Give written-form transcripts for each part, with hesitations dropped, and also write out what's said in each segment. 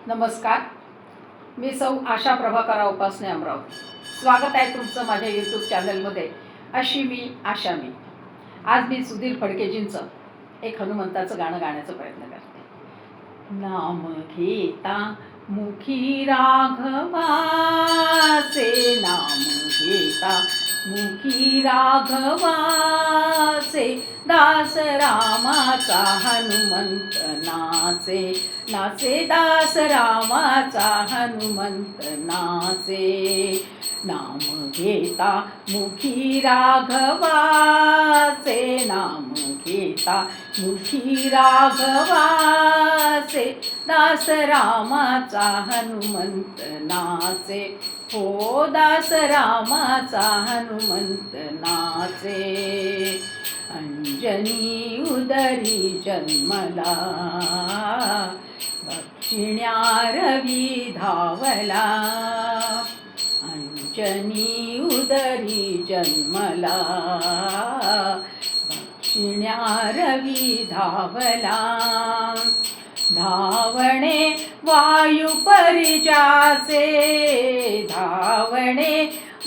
नमस्कार, मी सौ आशा प्रभाकर उपासने अमरावती. स्वागत आहे तुमचं माझ्या यूट्यूब चॅनलमध्ये. अशी मी आशा मी. आज मी सुधीर फडकेजींचं एक हनुमंताचं गाणं गाण्याचा प्रयत्न करते. नाम घेता मुखी राघवाचे, नाम घेता मुखी राघवाचे, दास रामाचा हनुमंत नाचे, नाचे दास रामाचा हनुमंत नाचे. नाम घेता मुखी राघवाचे, नाम घेता मुखी राघवाचे, दास रामाचा हनुमंत नाचे. हो दास रामाचा हनुमंत नाचे. अंजनी उदरी जन्मला, दक्षिण्या रवी धावला. अंजनी उदरी जन्मला, दक्षिण्या रवी धावला. धावणे वायू परिजाचे, धावणे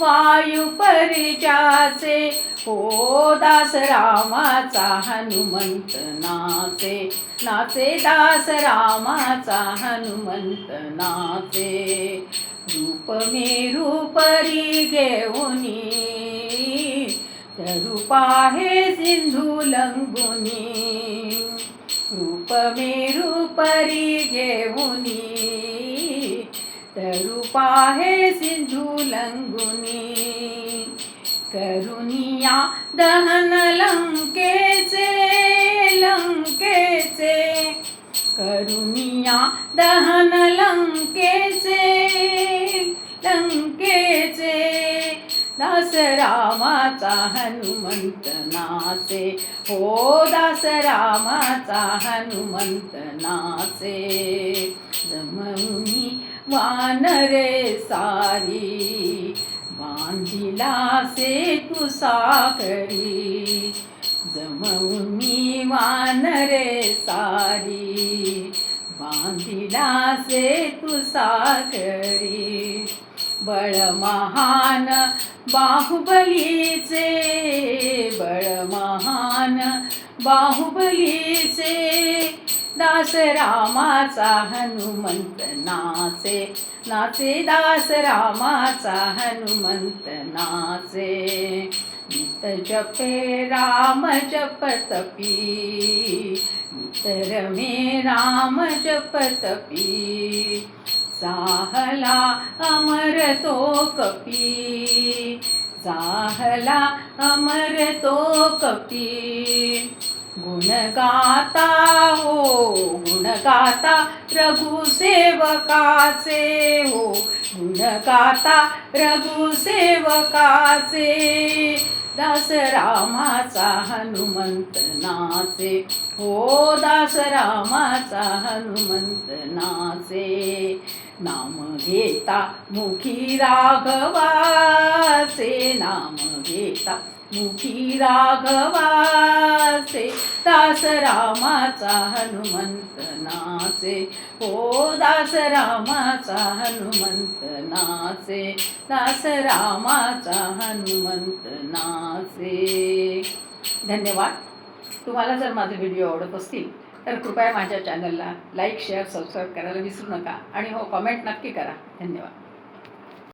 वायू परिजाचे, हो दास रामाचा हनुमंत नाचे, नाचे दास रामाचा हनुमंत नाचे. रूप मेरू परी घेऊनी, रूपा हे सिंधू लंगुनी. रूप मेरू परी घेऊनी, रूपा हे सिंधू लंगुनी. करुनिया दहन लंकेचे, लंकेचे, करुनिया दहन लंकेचे, लंकेचे. दास रामाचा हनुमंत नाचे, हो दास रामाचा हनुमंत नाचे. जमवूनी वानरे सारी, बांधिला सेतू साखरी. जमवूनी वानरे सारी, बांधिला सेतू साखरी. बळ महान बाहुबलीचे, बळ महान बाहुबलीचे, दास रामाचा हनुमंत नाचे, नाचे दास रामाचा हनुमंत नाचे. नित जपे राम जप तपी, नित रमे राम जप तपी. जाहला अमर तो कपी, जाहला अमर तो कपी. गुण गाता हो गुण गाता रघुसेवकाचे, हो गुण गाता रघुसेवकाचे. दास रामाचा हनुमंत नाचे, हो दास रामाचा हनुमंत नाचे. नाम घेता मुखी राघवाचे, नाम घेता मुखी राघवाचे, दास रामाचा हनुमंत नाचे. हो दास रामाचा हनुमंत नाचे, दास रामाचा हनुमंत नाचे. धन्यवाद. तुम्हाला जर माझे व्हिडिओ आवडत असतील तर कृपया माझ्या चॅनलला लाईक शेअर सबस्क्राईब करायला विसरू नका आणि हो कमेंट नक्की करा. धन्यवाद.